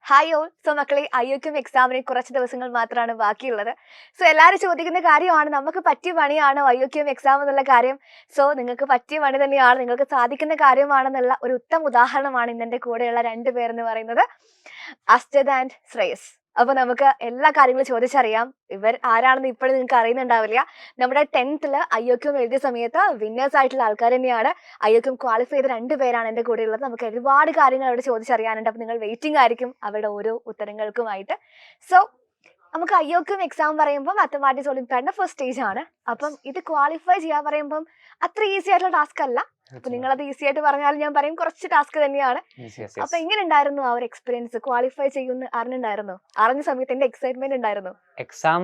Hi all. So മക്കളെ, IOQM എക്സാമിന് കുറച്ച് ദിവസങ്ങൾ മാത്രമാണ് ബാക്കിയുള്ളത്. സോ എല്ലാവരും ചോദിക്കുന്ന കാര്യമാണ്, നമുക്ക് പറ്റിയ പണിയാണോ IOQM എക്സാം എന്നുള്ള കാര്യം. സോ നിങ്ങൾക്ക് പറ്റിയ പണി തന്നെയാണ്, നിങ്ങൾക്ക് സാധിക്കുന്ന കാര്യമാണെന്നുള്ള ഒരു ഉത്തമ ഉദാഹരണമാണ് ഇന്നെൻ്റെ കൂടെയുള്ള രണ്ട് പേരെന്ന് പറയുന്നത്, അസ്റ്റദ് ആൻഡ് ശ്രേയസ്. അപ്പോൾ നമുക്ക് എല്ലാ കാര്യങ്ങളും ചോദിച്ചറിയാം. ഇവർ ആരാണെന്ന് ഇപ്പോഴും നിങ്ങൾക്ക് അറിയുന്നുണ്ടാവില്ല. നമ്മുടെ 10th IOQM എഴുതിയ സമയത്ത് വിന്നേഴ്സ് ആയിട്ടുള്ള ആൾക്കാർ തന്നെയാണ്. IOQM ക്വാളിഫൈ ചെയ്ത രണ്ട് പേരാണ് എൻ്റെ കൂടെ ഉള്ളത്. നമുക്ക് ഒരുപാട് കാര്യങ്ങൾ അവിടെ ചോദിച്ചറിയാനുണ്ട്. അപ്പോൾ നിങ്ങൾ വെയിറ്റിംഗ് ആയിരിക്കും അവരുടെ ഓരോ ഉത്തരങ്ങൾക്കുമായിട്ട്. സോ നമുക്ക് IOQM എക്സാം പറയുമ്പോൾ മാത്തമാറ്റിക്സ് ഒളിമ്പ്യാഡിന്റെ ഫസ്റ്റ് സ്റ്റേജ് ആണ്. അപ്പം ഇത് ക്വാളിഫൈ ചെയ്യാൻ പറയുമ്പം അത്ര ഈസി ആയിട്ടുള്ള ടാസ്ക് അല്ല. അപ്പൊ നിങ്ങളത് ഈസി ആയിട്ട് പറഞ്ഞാലും ഞാൻ പറയും കുറച്ച് ടാസ്ക് തന്നെയാണ്. അപ്പൊ എങ്ങനെ ഉണ്ടായിരുന്നു ആ ഒരു എക്സ്പീരിയൻസ്? ക്വാളിഫൈ ചെയ്യുന്ന അറിഞ്ഞിട്ടുണ്ടായിരുന്നു? അറിഞ്ഞ സമയത്ത് എന്റെ എക്സൈറ്റ്മെന്റ് ഉണ്ടായിരുന്നു. എക്സാം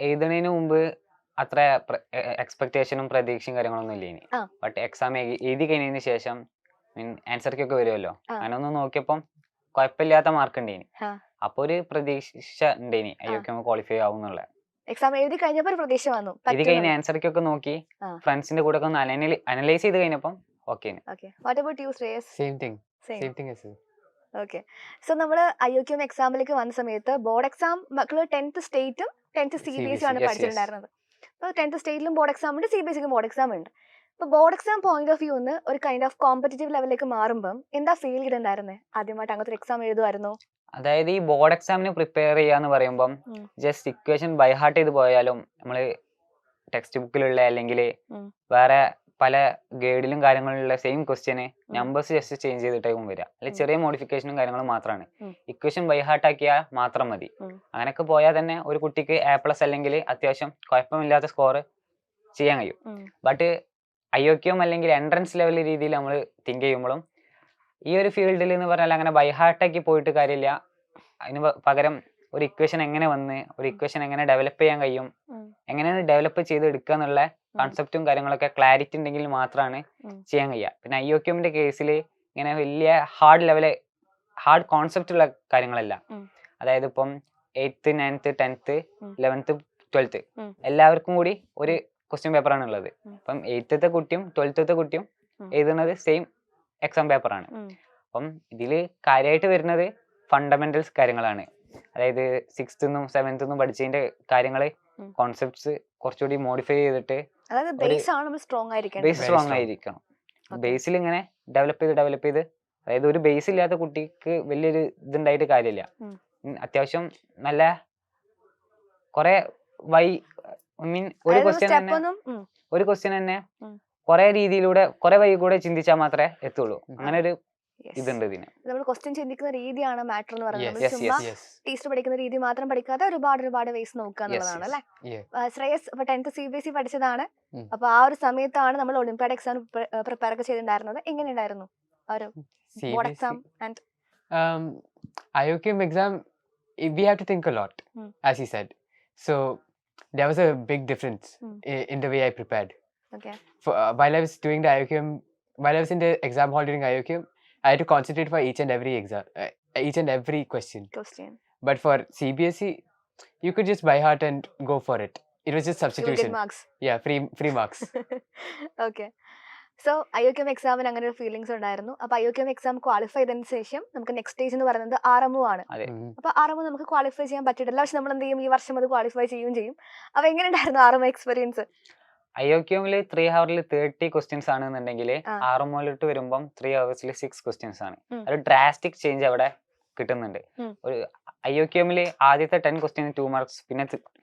എഴുതുന്നതിന് മുമ്പ് അത്ര എക്സ്പെക്ടേഷനും പ്രതീക്ഷയും കാര്യങ്ങളൊന്നും ഇല്ല ഇനി. ബട്ട് എക്സാം എഴുതി കഴിഞ്ഞതിന് ശേഷം ആൻസർക്കൊക്കെ വരുമല്ലോ, അങ്ങനെ ഒന്ന് നോക്കിയപ്പം കുഴപ്പമില്ലാത്ത മാർക്ക് ഉണ്ട് ഇനി. അപ്പൊ ഒരു പ്രതീക്ഷ ഉണ്ട് ഇനി IOQM ക്വാളിഫൈ ആവുന്നുള്ള. എക്സാം എഴുതി കഴിഞ്ഞപ്പോ ഒരു പ്രതീക്ഷ വന്നു. ഇത് കഴിഞ്ഞ ആൻസർക്കൊക്കെ നോക്കി ഫ്രണ്ട്സിന്റെ കൂടെ ഒക്കെ ഒന്ന് അനലൈസ് ചെയ്ത് കഴിഞ്ഞപ്പം okay. What about you Shreyas? Same thing as well. Okay. So നമ്മൾ IOQM എക്സാമിലേക്ക് വന്ന സമയത്ത് ബോർഡ് എക്സാം മക്കള് 10th സ്റ്റേറ്റും 10th CBSE ആണ് പഠിച്ചിട്ടുണ്ടായിരുന്നത്. അപ്പോൾ 10th സ്റ്റേറ്റിലും ബോർഡ് എക്സാം ഉണ്ട്, CBSEക്കും ബോർഡ് എക്സാം ഉണ്ട്. അപ്പോൾ board exam point of view ഒരു കൈൻഡ് ഓഫ് കോമ്പറ്റീറ്റീവ് ലെവലിലേക്ക് മാറുമ്പം എന്താ ഫീൽ ചെയ്തിട്ടുണ്ടായിരുന്നേ? ആദ്യമായിട്ട് അങ്ങനത്തെ ഒരു എക്സാം എഴുതുമായിരുന്നു? അതായത് ഈ ബോർഡ് എക്സാമിന് പ്രിപ്പയർ ചെയ്യാന്ന് പറയുമ്പം ജസ്റ്റ് ഇക്വേഷൻ ബൈ ഹാർട്ട് ചെയ്ത് പോയാലും നമ്മള് ടെക്സ്റ്റ് ബുക്കിലുള്ള അല്ലെങ്കിൽ വേറെ പല ഗൈഡിലും കാര്യങ്ങളിലുള്ള same question numbers just change ചെയ്തിട്ടേക്കും വരിക, അല്ലെങ്കിൽ ചെറിയ മോഡിഫിക്കേഷനും കാര്യങ്ങളും മാത്രമാണ്. ഇക്വേഷൻ ബൈ ഹാർട്ട് ആക്കിയാൽ മാത്രം മതി. അങ്ങനെയൊക്കെ പോയാൽ തന്നെ ഒരു കുട്ടിക്ക് A+ അല്ലെങ്കിൽ അത്യാവശ്യം കുഴപ്പമില്ലാത്ത സ്കോർ ചെയ്യാൻ കഴിയും. ബട്ട് IOQM അല്ലെങ്കിൽ എൻട്രൻസ് ലെവൽ രീതിയിൽ നമ്മൾ തിങ്ക് ചെയ്യുമ്പോഴും ഈ ഒരു ഫീൽഡിൽ എന്ന് പറഞ്ഞാൽ അങ്ങനെ ബൈ ഹാർട്ടാക്കി പോയിട്ട് കാര്യമില്ല. അതിന് പകരം ഒരു ഇക്വേഷൻ എങ്ങനെ വന്ന് ഒരു ഇക്വേഷൻ എങ്ങനെ ഡെവലപ്പ് ചെയ്യാൻ കഴിയും, എങ്ങനെയാണ് ഡെവലപ്പ് ചെയ്ത് എടുക്കുക എന്നുള്ള കൺസെപ്റ്റും കാര്യങ്ങളൊക്കെ ക്ലാരിറ്റി ഉണ്ടെങ്കിൽ മാത്രമാണ് ചെയ്യാൻ കഴിയുക. പിന്നെ IOQMന്റെ കേസിൽ ഇങ്ങനെ വലിയ ഹാർഡ് കോൺസെപ്റ്റ് ഉള്ള കാര്യങ്ങളല്ല. അതായത് ഇപ്പം 8th 9th 10th 11th 12th എല്ലാവർക്കും കൂടി ഒരു ക്വസ്റ്റ്യൻ പേപ്പറാണ് ഉള്ളത്. അപ്പം 8th കുട്ടിയും 12th കുട്ടിയും എഴുതുന്നത് സെയിം എക്സാം പേപ്പറാണ്. അപ്പം ഇതിൽ കാര്യമായിട്ട് വരുന്നത് ഫണ്ടമെന്റൽസ് കാര്യങ്ങളാണ്. അതായത് 6th 7th പഠിച്ചതിന്റെ കാര്യങ്ങള് കോൺസെപ്റ്റ്സ് കുറച്ചുകൂടി മോഡിഫൈ ചെയ്തിട്ട് ബേസ് സ്ട്രോങ് ആയിരിക്കണം. ബേസിൽ ഇങ്ങനെ ഡെവലപ്പ് ചെയ്ത് അതായത് ഒരു ബേസ് ഇല്ലാത്ത കുട്ടിക്ക് വലിയൊരു ഇതുണ്ടായിട്ട് കാര്യമില്ല. അത്യാവശ്യം നല്ല കുറെ ഒരു ക്വസ്റ്റ്യൻ തന്നെ കുറെ രീതിയിലൂടെ കുറെ വഴി കൂടെ ചിന്തിച്ചാൽ മാത്രമേ എത്തുള്ളൂ. അങ്ങനെ ഒരു ഇതുണ്ട് ഇതിന്. നമ്മൾ ക്വസ്റ്റ്യൻ ചിന്തിക്കുന്ന രീതിയാണ് മാറ്റർ എന്ന് പറയുന്നത്. ടീച്ചർ പഠിക്കുന്ന രീതി മാത്രം പഠിക്കാതെ ഒരുപാട് വേസ് നോക്കുക എന്നുള്ളതാണ് അല്ലെ. ശ്രേയസ് 10th CBSE പഠിച്ചതാണ്. അപ്പൊ ആ ഒരു സമയത്താണ് നമ്മൾ ഒളിമ്പ്യാഡ് എക്സാം പ്രിപ്പയർ ഒക്കെ ചെയ്തിട്ടുണ്ടായിരുന്നത്. എങ്ങനെയുണ്ടായിരുന്നു board exam and IOQM exam? We have to think a lot, as he said. So there was a big difference in the way I prepared. Okay. While I was doing the IOQM, while I was in the exam hall during IOQM, I had to concentrate for each and every exam, each and every question. But for CBSE, you could just by heart and go for it. It was just substitution. You'll get marks. Yeah, free marks. Okay. So IOQM എക്സാമിന് അങ്ങനെ ഒരു feelings ഉണ്ടായിരുന്നു. അപ്പൊ IOQM exam qualify ചെയ്തതിന് ശേഷം നമുക്ക് next stage എന്ന് പറയുന്നത് RMO ആണ്. അപ്പൊ RMO നമുക്ക് ക്വാളിഫൈ ചെയ്യാൻ പറ്റിയിട്ടില്ല, പക്ഷെ നമ്മൾ എന്ത് ചെയ്യും, ഈ വർഷം അത് ക്വാളിഫൈ ചെയ്യും. അപ്പൊ എങ്ങനെ ഉണ്ടായിരുന്നു RMO എക്സ്പീരിയൻസ്? IOQMൽ 3 hours 30 ക്വസ്റ്റ്യൻസ് ആണെന്നുണ്ടെങ്കിൽ RMOയിലോട്ട് വരുമ്പം 3 hours 6 ക്വസ്റ്റ്യൻസ് ആണ്. ഒരു ഡ്രാസ്റ്റിക് ചേഞ്ച് അവിടെ കിട്ടുന്നുണ്ട്. ഒരു IOQMൽ ആദ്യത്തെ 10 ക്വസ്റ്റ്യന് 2 മാർക്സ്,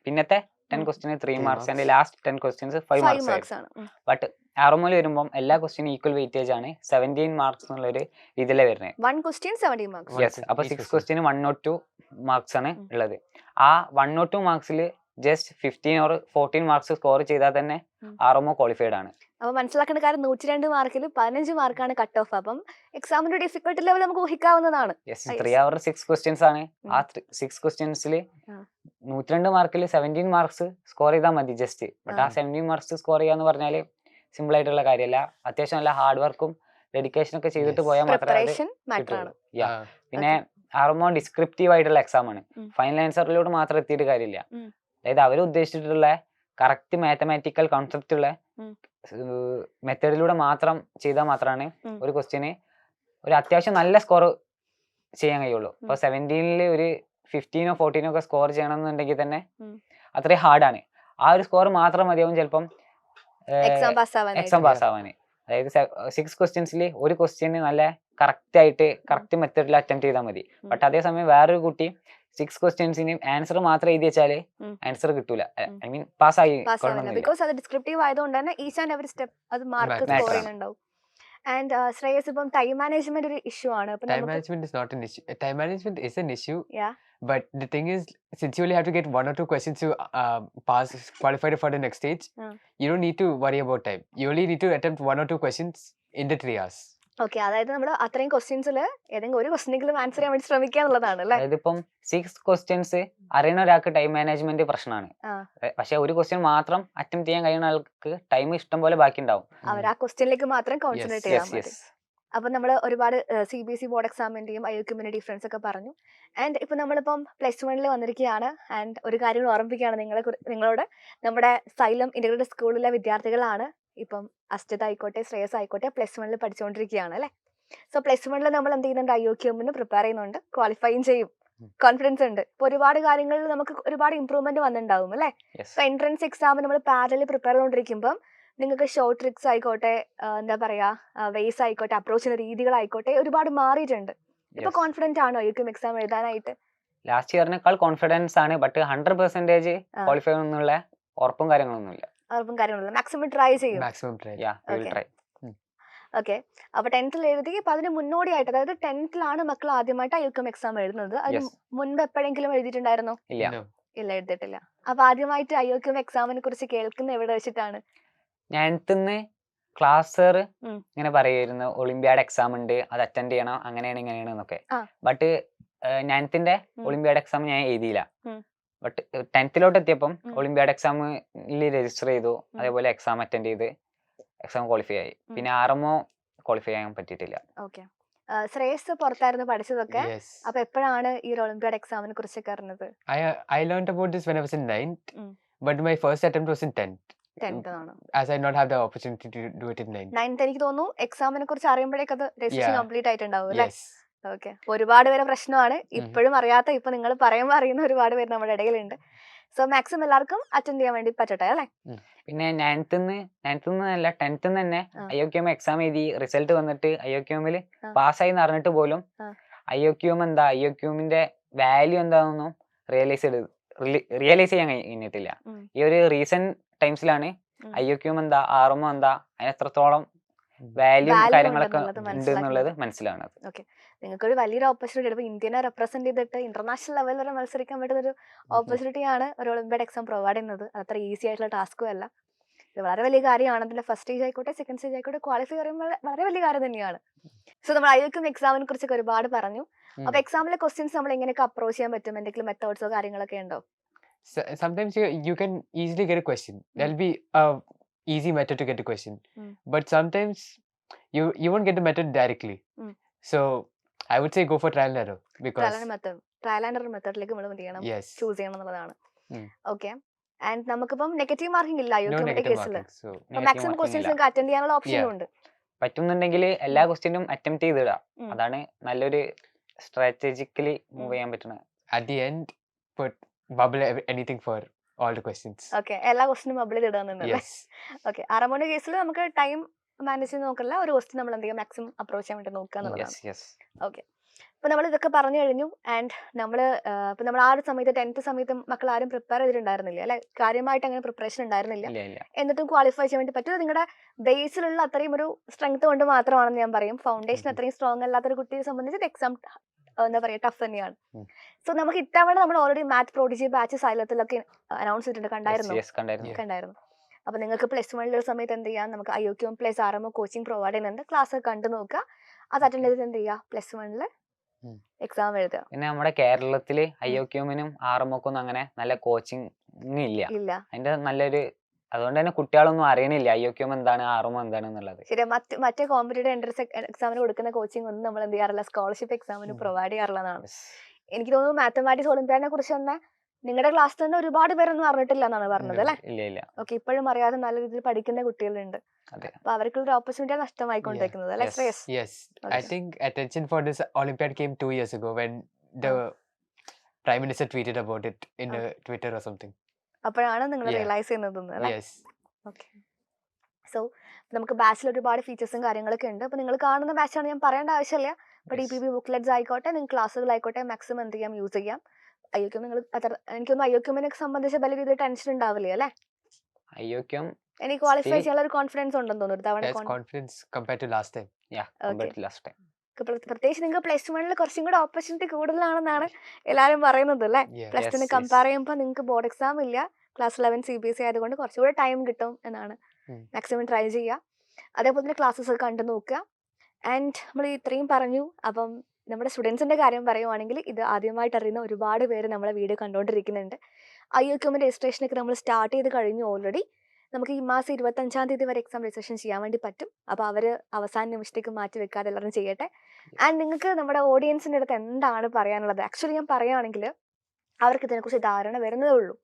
പിന്നത്തെ 10 question 3 marks and last 10 questions 5 marks ആണ്. ബട്ട് RMOയിൽ വരുമ്പം എല്ലാ ക്വസ്റ്റ്യനും ഈക്വൽ വെയിറ്റേജ് ആണ്, 17 മാർക്സ് എന്നുള്ള ഒരു ഇതിലെ വരുന്നത്. 1 question 17 marks. യെസ്. അപ്പൊ 6 ക്വസ്റ്റ്യന് 102 മാർക്സ് ആണ് ഉള്ളത്. ആ 102 മാർക്സിൽ ജസ്റ്റ് 15 or 14 മാർക്സ് സ്കോർ ചെയ്താൽ തന്നെ RMO ക്വാളിഫൈഡ് ആണ്. അപ്പൊ മനസ്സിലാക്കേണ്ട കാര്യം 102 മാർക്കിൽ 15 മാർക്കാണ് കട്ട് ഓഫ്. അപ്പം എക്സാമിന്റെ ഡിഫിക്കൽട്ടി ലെവൽ നമുക്ക് ഊഹിക്കാവുന്നതാണ്. 3 hours 6 ക്വസ്റ്റ്യൻസ് ആണ്. ആ 6 ക്വസ്റ്റ്യൻസിൽ 102 മാർക്കിൽ 17 മാർക്സ് സ്കോർ ചെയ്താൽ മതി ജസ്റ്റ്. ബട്ട് ആ 17 മാർക്സ് സ്കോർ ചെയ്യാന്ന് പറഞ്ഞാല് സിമ്പിൾ ആയിട്ടുള്ള കാര്യമല്ല. അത്യാവശ്യം നല്ല ഹാർഡ് വർക്കും ഡെഡിക്കേഷൻ ഒക്കെ ചെയ്തിട്ട് പോയാൽ മാത്രമേ. പിന്നെ RMO ഡിസ്ക്രിപ്റ്റീവ് ആയിട്ടുള്ള എക്സാം ആണ്. ഫൈനൽ ആൻസറിലോട്ട് മാത്രം എത്തിയിട്ട് കാര്യമില്ല. അതായത് അവർ ഉദ്ദേശിച്ചിട്ടുള്ള കറക്റ്റ് മാത്തമാറ്റിക്കൽ കോൺസെപ്റ്റ് ഉള്ള മെത്തേഡിലൂടെ മാത്രം ചെയ്താൽ മാത്രമാണ് ഒരു ക്വസ്റ്റ്യന് ഒരു അത്യാവശ്യം നല്ല സ്കോർ ചെയ്യാൻ കഴിയുള്ളൂ. ഇപ്പൊ 17-ൽ ഒരു 15 14 ഒക്കെ സ്കോർ ചെയ്യണം എന്നുണ്ടെങ്കിൽ തന്നെ അത്രയും ഹാർഡാണ്. ആ ഒരു സ്കോർ മാത്രം മതിയാവും ചിലപ്പം എക്സാം എക്സാം പാസ് ആവാൻ. അതായത് 6 ക്വസ്റ്റ്യൻസിൽ ഒരു ക്വസ്റ്റ്യന് നല്ല കറക്റ്റ് ആയിട്ട് കറക്റ്റ് മെത്തേഡിൽ അറ്റംപ്റ്റ് ചെയ്താൽ മതി. ബട്ട് അതേസമയം വേറൊരു കുട്ടി 6 ക്വസ്റ്റ്യൻസിന് ആൻസർ മാത്രം എഴുതി വെച്ചാല് ആൻസർ കിട്ടൂല. ഐ മീൻ പാസ്സായി ബിക്കോസ് അത് ഡിസ്ക്രിപ്റ്റീവ് ആയതുകൊണ്ട് തന്നെ ഈച്ച് ആൻഡ് എവറി സ്റ്റെപ്പ് അത് മാർക്ക് സ്കോർ ചെയ്യുന്നുണ്ടാവും. ആൻഡ് ശ്രേയസ്, ഇപ്പം ടൈം മാനേജ്മെന്റ് ഒരു ഇഷ്യൂ ആണ്. Time management is not an issue. Time management is an issue. Yeah. But the thing is, since you only have to get 1 or 2 questions to qualify for the next stage, you don't need to worry about time. You only need to attempt 1 or 2 questions in the 3 hours. Okay, അതായത് നമ്മൾ അത്രയും ക്വസ്റ്റ്യൻസിൽ ഏതെങ്കിലും ഒരു ക്വസ്റ്റ്യനെങ്കിലും answer ചെയ്യാൻ വേണ്ടി ശ്രമിക്കുക എന്നുള്ളതാണ് അല്ലേ? അതായത് ഇപ്പം 6 ക്വസ്റ്റ്യൻസ് അറിയുന്ന ഒരാൾക്ക് ടൈം മാനേജ്മെന്റ് പ്രശ്നമാണ്. പക്ഷെ ഒരു ക്വസ്റ്റ്യൻ മാത്രം അറ്റംപ്റ്റ് ചെയ്യാൻ കഴിയുന്ന ആൾക്ക് ടൈം ഇഷ്ടം പോലെ ബാക്കി ഉണ്ടാവും. അവർ ആ ക്വസ്റ്റ്യനിലേക്ക് മാത്രം കോൺസെൻട്രേറ്റ് ചെയ്യാൻ പറ്റും. അപ്പം നമ്മൾ ഒരുപാട് CBSE ബോർഡ് എക്സാമിന്റെയും IOQM ഡിഫറൻസ് ഒക്കെ പറഞ്ഞു. ആൻഡ് ഇപ്പം നമ്മളിപ്പം +1 വന്നിരിക്കുകയാണ്. ആൻഡ് ഒരു കാര്യം ഓർമ്മിപ്പിക്കുകയാണ് നിങ്ങളോട്, നമ്മുടെ സൈലം ഇന്റഗ്രേറ്റഡ് സ്കൂളിലെ വിദ്യാർത്ഥികളാണ് ഇപ്പം അസ്ജിത് ആയിക്കോട്ടെ ശ്രേയസ് ആയിക്കോട്ടെ +1 പഠിച്ചുകൊണ്ടിരിക്കുകയാണ് അല്ലേ? സോ +1 നമ്മൾ എന്ത് ചെയ്യുന്നുണ്ട്, IOQM പ്രിപ്പയർ ചെയ്യുന്നുണ്ട്, ക്വാളിഫൈയും ചെയ്യും, കോൺഫിഡൻസ് ഉണ്ട്. ഇപ്പൊ ഒരുപാട് കാര്യങ്ങളിൽ നമുക്ക് ഒരുപാട് ഇമ്പ്രൂവ്മെന്റ് വന്നിട്ടുണ്ടാവും അല്ലേ? ഇപ്പൊ എൻട്രൻസ് എക്സാം നമ്മൾ പാരലി പ്രിപ്പയർ ചെയ്തുകൊണ്ടിരിക്കുമ്പോൾ നിങ്ങൾക്ക് ഷോർട്ട് ട്രിക്സ് ആയിക്കോട്ടെ, എന്താ പറയാ, വേസ് ആയിക്കോട്ടെ, അപ്രോച്ചിന്റെ രീതികളായിക്കോട്ടെ ഒരുപാട് മാറിയിട്ടുണ്ട്. ഇപ്പൊ കോൺഫിഡന്റ് ആണോ IOQM എക്സാം എഴുതാനായിട്ട്? ലാസ്റ്റ് ഇയറിനേക്കാൾ കോൺഫിഡൻസ് ആണ്. ബട്ട് 100% ക്വാളിഫൈ ഒന്നുള്ള ഉറപ്പും കാര്യങ്ങളൊന്നുമില്ല. മാക്സിമം ട്രൈ ചെയ്യും. ഓക്കെ, അപ്പൊ 10th എഴുതി. അപ്പൊ അതിന് മുന്നോടിയായിട്ട്, അതായത് 10th മക്കൾ ആദ്യമായിട്ട് IOQM എക്സാം എഴുതുന്നത്. അതിന് മുൻപ് എപ്പോഴെങ്കിലും എഴുതിയിട്ടുണ്ടായിരുന്നോ? ഇല്ല, എഴുതിയിട്ടില്ല. അപ്പൊ ആദ്യമായിട്ട് IOQM എക്സാമിനെ കുറിച്ച് കേൾക്കുന്ന എവിടെ വെച്ചിട്ടാണ്? 9th ക്ലാസ് ഇങ്ങനെ പറയായിരുന്നു, ഒളിമ്പ്യാഡ് എക്സാം ഉണ്ട്, അത് അറ്റൻഡ് ചെയ്യണം, അങ്ങനെയാണ് ഇങ്ങനെയാണ് എന്നൊക്കെ. ബട്ട് 9th ഒളിമ്പ്യാഡ് എക്സാം ഞാൻ എഴുതിയില്ല. ബട്ട് 10th എത്തിയപ്പം ഒളിമ്പ്യാഡ് എക്സാമിൽ രജിസ്റ്റർ ചെയ്തു. അതേപോലെ എക്സാം അറ്റൻഡ് ചെയ്ത് എക്സാം ക്വാളിഫൈ ആയി. പിന്നെ RMO ക്വാളിഫൈ ചെയ്യാൻ പറ്റിയിട്ടില്ല. ഓക്കെ, ശ്രേയസ് പുറത്തായിരുന്നു പഠിച്ചതൊക്കെ. അപ്പൊ എപ്പോഴാണ് ഈ ഒളിമ്പ്യാഡ് എക്സാമിനെ കുറിച്ചൊക്കെ അറിഞ്ഞത്? I learned about this when I was in 9th, but my first attempt was in 10th. As I not have the opportunity to do it in 9th. എനിക്ക് തോന്നുന്നു എക്സാമിനെ കുറിച്ച് അറിയുമ്പോഴേക്കും അത് രജിസ്ട്രേഷൻ കംപ്ലീറ്റ് ആയിട്ടുണ്ടാവും അല്ലേ? ഓക്കെ, ഒരുപാട് പേരെ പ്രശ്നമാണ് ഇപ്പോഴും അറിയാത്ത. ഇപ്പൊ നിങ്ങൾ പറയുമ്പോൾ അറിയുന്ന ഒരുപാട് പേര് നമ്മുടെ ഇടയിലുണ്ട്. സോ മാക്സിമം എല്ലാവർക്കും അറ്റൻഡ് ചെയ്യാൻ വേണ്ടി പറ്റട്ടെ അല്ലേ? പിന്നെ 9th അല്ല 10th തന്നെ IOQM എക്സാം എഴുതി റിസൾട്ട് വന്നിട്ട് IOQM പാസ്സായി എന്ന് അറിഞ്ഞിട്ട് പോലും IOQM എന്താ, IOQMന്റെ വാല്യൂ എന്താണെന്നും റിയലൈസ് ചെയ്യാൻ കഴിഞ്ഞിട്ടില്ല. ഈ ഒരു റീസെന്റ് ടൈംസിലാണ് IOQM എന്താ, RMO എന്താ, അതിന് എത്രത്തോളം വാല്യൂ കാര്യങ്ങളൊക്കെ ഉണ്ട് എന്നുള്ളത് മനസ്സിലാവുന്നത്. ഓക്കെ, നിങ്ങൾക്ക് ഒരു വലിയൊരു ഓപ്പർച്യൂണിറ്റി, ഇപ്പൊ ഇന്ത്യനെ റെപ്രസെന്റ് ചെയ്തിട്ട് ഇന്റർനാഷണൽ ലെവലിൽ വരെ മത്സരിക്കാൻ പറ്റുന്ന ഒരു ഓപ്പർച്യൂണിറ്റിയാണ് ഒരു ഒളിമ്പ്യാഡ് എക്സാം പ്രൊവൈഡ് ചെയ്യുന്നത്. അത്ര ഈസി ആയിട്ടുള്ള ടാസ്കും അല്ല. ഇത് വളരെ വലിയ കാര്യമാണ്. അതിന്റെ ഫസ്റ്റ് സ്റ്റേജ് ആയിക്കോട്ടെ സെക്കൻഡ് സ്റ്റേജ് ആയിക്കോട്ടെ ക്വാളിഫൈ ചെയ്യുമ്പോൾ വളരെ വലിയ കാര്യം തന്നെയാണ്. സോ നമ്മൾ IOQM എക്സാമിനെ കുറിച്ചൊക്കെ ഒരുപാട് പറഞ്ഞു. അപ്പൊ എക്സാമിലെ ക്വസ്റ്റ്യൻസ് നമ്മൾ എങ്ങനെയൊക്കെ അപ്രോച്ച് ചെയ്യാൻ പറ്റും? എന്തെങ്കിലും മെത്തേഡ്സോ കാര്യങ്ങളൊക്കെ ഉണ്ടോ? Sometimes you can easily get a question. There'll be a easy method to get a question, but sometimes you won't get the method directly. So I would say go for trial and error, because trial and error മെത്തേഡിലേക്ക് നമ്മൾ എന്ത് ചെയ്യണം, choose ചെയ്യണം എന്നുള്ളതാണ്. Okay, and നമുക്കിപ്പം negative marking ഇല്ല IOQM കേസിൽ. Maximum questions നിങ്ങൾക്ക് attend ചെയ്യാനുള്ള ഓപ്ഷനും ഉണ്ട്. പറ്റുന്നുണ്ടെങ്കിൽ എല്ലാ ക്വസ്റ്റ്യനും അറ്റംപ്റ്റ് ചെയ്തിടാം. അതാണ് നല്ലൊരു സ്ട്രാറ്റജിക്കലി മൂവ് ചെയ്യാൻ പറ്റുന്നത്. At the end, put bubble anything for all the questions. Okay, എല്ലാ ക്വസ്റ്റ്യനും ബബിൾ ചെയ്തിടുന്നുണ്ടല്ലേ? ഓക്കെ, RMO കേസിൽ നമുക്ക് ടൈം മാനേജ് ചെയ്ത് നോക്കില്ല, ഒരു ക്വസ്റ്റ്യൻ നമ്മൾ എന്ത് ചെയ്യുക, മാക്സിമം അപ്രോച്ച് ചെയ്യാൻ വേണ്ടി നോക്കുക എന്നുള്ളതാണ്. ഓക്കെ, അപ്പൊ നമ്മൾ ഇതൊക്കെ പറഞ്ഞു കഴിഞ്ഞു. ആൻഡ് ഇപ്പൊ നമ്മൾ ആ ഒരു സമയത്ത് 10th സമയത്ത് മക്കൾ ആരും പ്രിപ്പയർ ചെയ്തിട്ടുണ്ടായിരുന്നില്ല അല്ലെ? കാര്യമായിട്ട് അങ്ങനെ പ്രിപ്പറേഷൻ ഉണ്ടായിരുന്നില്ല. എന്നിട്ടും ക്വാളിഫൈ ചെയ്യാൻ വേണ്ടി പറ്റും. നിങ്ങളുടെ ബേസിലുള്ള അത്രയും ഒരു സ്ട്രെങ്ത് കൊണ്ട് മാത്രമാണെന്ന് ഞാൻ പറയും. ഫൗണ്ടേഷൻ അത്രയും സ്ട്രോങ് അല്ലാത്തൊരു കുട്ടിയെ സംബന്ധിച്ച് എക്സാം എന്താ പറയാ, ടഫ് തന്നെയാണ്. സോ നമുക്ക് ഇത്തവണ നമ്മൾ ഓൾറെഡി മാത്ത് പ്രോഡിജി ബാച്ച് സൈലത്തിലൊക്കെ അനൗൺസ് ചെയ്തിട്ടുണ്ട്. കണ്ടായിരുന്നു. അപ്പൊ നിങ്ങൾക്ക് +1 സമയത്ത് എന്ത് ചെയ്യാം, നമുക്ക് IOQM + RMO കോച്ചിങ് പ്രൊവൈഡ് ചെയ്യുന്നുണ്ട്. ക്ലാസ് കണ്ടു നോക്കുക, അത് അറ്റൻഡ് ചെയ്തിട്ട് എന്ത് ചെയ്യുക, +1 എക്സാം എഴുതുക. പിന്നെ നമ്മുടെ കേരളത്തില് IOQM-നും RMO-ക്കും അങ്ങനെ നല്ല കോച്ചിങ് ഇല്ല. അതിന്റെ നല്ലൊരു, അതുകൊണ്ട് തന്നെ കുട്ടികളൊന്നും അറിയണില്ല IOQM എന്താണ് RMO എന്താണ് എന്നുള്ളത്. ശരി, മറ്റേ കോമ്പറ്റേറ്റീവ് എൻട്രൻസ് എക്സാമിന് കൊടുക്കുന്ന കോച്ചിങ് ഒന്നും നമ്മൾ എന്ത് ചെയ്യാറില്ല, സ്കോളർഷിപ്പ് എക്സാമിന് പ്രൊവൈഡ് ചെയ്യാറുള്ളതാണ്. എനിക്ക് തോന്നുന്നു മാത്തമാറ്റിക്സ് ഒളിമ്പ്യാഡിനെ കുറിച്ച് തന്നെ നിങ്ങളുടെ ക്ലാസ്സിൽ തന്നെ ഒരുപാട് പേരൊന്നും അറിഞ്ഞിട്ടില്ല എന്നാണ് പറഞ്ഞത് അല്ലെ? ഇല്ല ഇല്ല. ഓക്കെ, ഇപ്പോഴും അറിയാതെ നല്ല രീതിയിൽ പഠിക്കുന്ന കുട്ടികളുണ്ട്. അതെ. അപ്പൊ അവർക്കുള്ള ഓപ്പർച്യൂണിറ്റി നഷ്ടമായിക്കൊണ്ടിരിക്കുന്നത് അല്ലെ Yes. Shreyas? Yes, I think attention for this Olympiad came 2 years ago when the Prime Minister tweeted about it in Twitter or something. അപ്പോഴാണ് നിങ്ങൾ Yeah. റിയലൈസ് ചെയ്യുന്നത് അല്ലെ? Yes. ഓക്കെ. സോ നമുക്ക് ബാച്ചിൽ ഒരുപാട് ഫീച്ചേഴ്സും കാര്യങ്ങളൊക്കെ ഉണ്ട്. അപ്പൊ നിങ്ങൾ കാണുന്ന ബാച്ചാണ്, ഞാൻ പറയേണ്ട ആവശ്യമില്ല. ബട്ട് ഈ Yes. PB ബുക്ക്ലെറ്റ്സ് ആയിക്കോട്ടെ, നിങ്ങൾക്ക് ക്ലാസ്സുകളായിക്കോട്ടെ, മാക്സിമം എന്ത് ചെയ്യാം, യൂസ് ചെയ്യാം. IOQM നിങ്ങൾ എനിക്കൊന്നും IOQM സംബന്ധിച്ച് വലിയ രീതിയിൽ ടെൻഷൻ ഉണ്ടാവില്ലേ അല്ലെ? IOQM എനിക്ക് ക്വാളിഫൈ still ചെയ്യാനുള്ള ഒരു കോൺഫിഡൻസ് ഉണ്ടെന്ന് തോന്നുന്നു. ഒരു തവണ Has confidence compared to last time. compared to last time. പ്രത്യേകിച്ച് നിങ്ങൾക്ക് പ്ലസ് വണ്ണിൽ കുറച്ചും കൂടെ ഓപ്പർച്യൂണിറ്റി കൂടുതലാണെന്നാണ് എല്ലാവരും പറയുന്നത് അല്ലേ? Yeah. പ്ലസ് ടുന് Yes, കമ്പയർ ചെയ്യുമ്പോൾ നിങ്ങൾക്ക് ബോർഡ് എക്സാം ഇല്ല, ക്ലാസ് 11 CBSE ആയതുകൊണ്ട് കുറച്ചുകൂടെ ടൈം കിട്ടും എന്നാണ്. മാക്സിമം ട്രൈ ചെയ്യുക. അതേപോലെ തന്നെ ക്ലാസ്സസ് കണ്ടു നോക്കുക. ആൻഡ് നമ്മൾ ഇത്രയും പറഞ്ഞു. അപ്പം നമ്മുടെ സ്റ്റുഡൻസിന്റെ കാര്യം പറയുവാണെങ്കിൽ ഇത് ആദ്യമായിട്ട് അറിയുന്ന ഒരുപാട് പേര് നമ്മളെ വീഡിയോ കണ്ടുകൊണ്ടിരിക്കുന്നുണ്ട്. IOQM രജിസ്ട്രേഷനൊക്കെ നമ്മൾ സ്റ്റാർട്ട് ചെയ്ത് കഴിഞ്ഞു ഓൾറെഡി. നമുക്ക് ഈ മാസം 25-ാം തീയതി വരെ എക്സാം രജിസ്ട്രേഷൻ ചെയ്യാൻ വേണ്ടി പറ്റും. അപ്പോൾ അവർ അവസാന നിമിഷത്തേക്ക് മാറ്റി വെക്കാതെ എല്ലാവരും ചെയ്യട്ടെ. ആൻഡ് നിങ്ങൾക്ക് നമ്മുടെ ഓഡിയൻസിൻ്റെ അടുത്ത് എന്താണ് പറയാനുള്ളത്? ആക്ച്വലി ഞാൻ പറയുകയാണെങ്കിൽ അവർക്ക് ഇതിനെക്കുറിച്ച് ധാരണ വരുന്നതേ ഉള്ളൂ.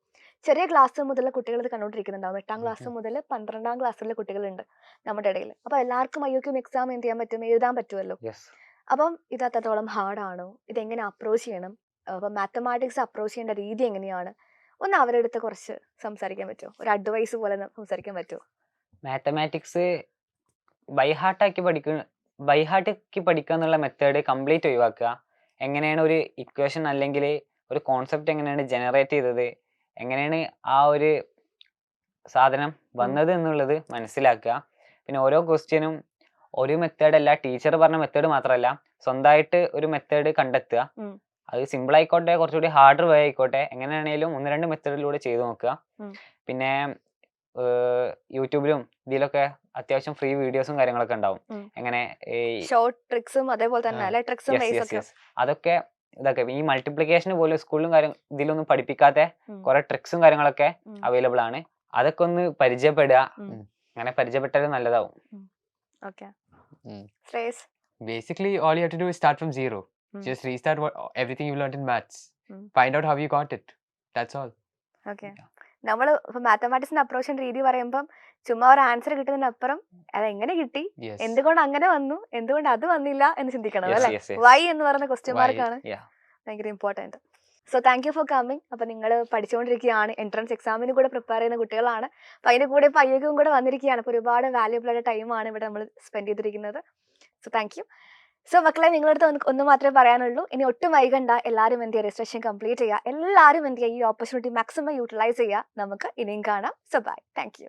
ചെറിയ ക്ലാസ് മുതലുള്ള കുട്ടികൾ ഇത് കണ്ടുകൊണ്ടിരിക്കുന്നുണ്ടാവും. 8ാം ക്ലാസ് മുതൽ 12ാം ക്ലാസ്സിലെ കുട്ടികളുണ്ട് നമ്മുടെ ഇടയിൽ. അപ്പോൾ എല്ലാവർക്കും IOQM എക്സാം എന്ത് ചെയ്യാൻ പറ്റും, എഴുതാൻ പറ്റുമല്ലോ. Yes. അപ്പം ഇത് അത്രത്തോളം ഹാർഡാണോ, ഇതെങ്ങനെ അപ്രോച്ച് ചെയ്യണം, അപ്പം മാത്തമാറ്റിക്സ് അപ്രോച്ച് ചെയ്യേണ്ട രീതി എങ്ങനെയാണ്, ഒന്ന് അവരുടെ അടുത്ത് കുറച്ച് സംസാരിക്കാൻ പറ്റുമോ? ഒരു അഡ്വൈസ് പോലെ സംസാരിക്കാൻ പറ്റുമോ? മാത്തമാറ്റിക്സ് ബൈഹാർട്ടാക്കി പഠിക്കുക എന്നുള്ള മെത്തേഡ് കംപ്ലീറ്റ് ഒഴിവാക്കുക. എങ്ങനെയാണ് ഒരു ഇക്വേഷൻ അല്ലെങ്കിൽ ഒരു കോൺസെപ്റ്റ് എങ്ങനെയാണ് ജനറേറ്റ് ചെയ്തത്, എങ്ങനെയാണ് ആ ഒരു സാധനം വന്നത് എന്നുള്ളത് മനസ്സിലാക്കുക. പിന്നെ ഓരോ ക്വസ്റ്റ്യനും ഒരു മെത്തേഡ് അല്ല, ടീച്ചർ പറഞ്ഞ മെത്തേഡ് മാത്രമല്ല, സ്വന്തമായിട്ട് ഒരു മെത്തേഡ് കണ്ടെത്തുക. അത് സിമ്പിൾ ആയിക്കോട്ടെ, കുറച്ചുകൂടി ഹാർഡർ വേ ആയിക്കോട്ടെ, എങ്ങനെയാണെങ്കിലും 1-2 മെത്തേഡിലൂടെ ചെയ്ത് നോക്കുക. പിന്നെ യൂട്യൂബിലും ഇതിലൊക്കെ അത്യാവശ്യം ഫ്രീ വീഡിയോസും കാര്യങ്ങളൊക്കെ ഉണ്ടാവും. എങ്ങനെ ഷോർട്ട് ട്രിക്സും അതേപോലെ തന്നെ അല്ലെ, ട്രിക്സും അതൊക്കെ ഇതൊക്കെ ഈ മൾട്ടിപ്ലിക്കേഷന് പോലും സ്കൂളിലും കാര്യം ഇതിലൊന്നും പഠിപ്പിക്കാത്ത കുറെ ട്രിക്സും കാര്യങ്ങളൊക്കെ അവൈലബിൾ ആണ്. അതൊക്കെ ഒന്ന് പരിചയപ്പെടുക. അങ്ങനെ പരിചയപ്പെട്ടാലും നല്ലതാവും. Basically, all you have to do is start from zero. Just restart everything you learned in maths. Find out how you got it. That's all. Okay. നമ്മൾ ഇപ്പൊ മാത്തമാറ്റിക്സിന്റെ അപ്രോച്ച് രീതി പറയുമ്പം ചുമ്മാ ഒരു ആൻസർ കിട്ടുന്നതിനപ്പുറം അതെങ്ങനെ കിട്ടി, Yes. എന്തുകൊണ്ട് അങ്ങനെ വന്നു, എന്തുകൊണ്ട് അത് വന്നില്ല എന്ന് ചിന്തിക്കണം Yes, അല്ലെ? yes, yes. വൈ എന്ന് പറയുന്ന ക്വസ്റ്റ്യൻ Why? മാർക്കാണ് Yeah. ഭയങ്കര important. So thank you for coming. അപ്പൊ നിങ്ങൾ പഠിച്ചുകൊണ്ടിരിക്കുകയാണ്, എൻട്രൻസ് എക്സാമിന് കൂടെ പ്രിപ്പയർ ചെയ്യുന്ന കുട്ടികളാണ്. അപ്പൊ അതിന്റെ കൂടെ ഇപ്പൊ IOQM കൂടെ വന്നിരിക്കുകയാണ്. അപ്പൊ ഒരുപാട് വാല്യുബിൾ ആയിട്ട് ടൈമാണ് ഇവിടെ നമ്മൾ സ്പെൻഡ് ചെയ്തിരിക്കുന്നത്. So thank you. സോ മക്കളെ, നിങ്ങളുടെ അടുത്ത് ഒന്ന് മാത്രമേ പറയാനുള്ളൂ, ഇനി ഒട്ടും വൈകണ്ട, എല്ലാവരും എന്ത് ചെയ്യുക, രജിസ്ട്രേഷൻ കംപ്ലീറ്റ് ചെയ്യുക. എല്ലാവരും എന്ത് ചെയ്യുക, ഈ ഓപ്പർച്യൂണിറ്റി മാക്സിമം യൂട്ടിലൈസ് ചെയ്യുക. നമുക്ക് ഇനിയും കാണാം. So bye, thank U.